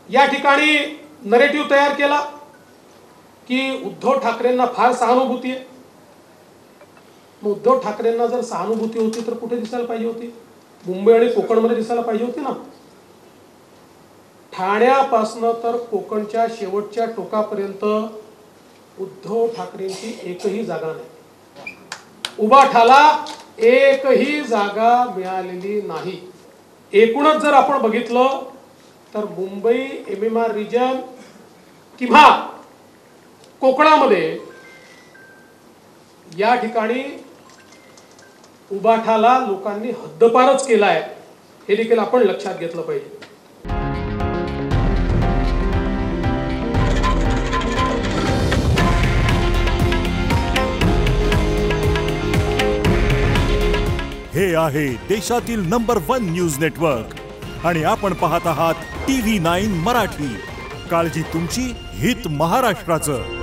या ठिकाणी नरेटिव्ह तयार केला की उद्धव ठाकरेंना फार सहानुभूती आहे। उद्धव ठाकरेंना जर सहानुभूती होती तर कुठे दिसायला पाहिजे होती? मुंबई आणि कोकणमध्ये दिसायला पाहिजे होती ना। ठाण्यापासून तर कोकणच्या शेवटच्या टोकापर्यंत उद्धव ठाकरेंची एकही जागा नाही। उबाठाला एकही जागा मिळालेली नाही। एकूणच जर आपण बघितलं तर मुंबई MMR रिजन किंवा कोकणामध्ये या ठिकाणी उबाठाला लोकांनी हद्दपारच केलाय, हे देखील आपण लक्षात घेतलं पाहिजे। हे आहे देशातील नंबर 1 न्यूज नेटवर्क आणि आपण पाहत आहात TV9 मराठी। काळजी तुमची, हित महाराष्ट्राचं।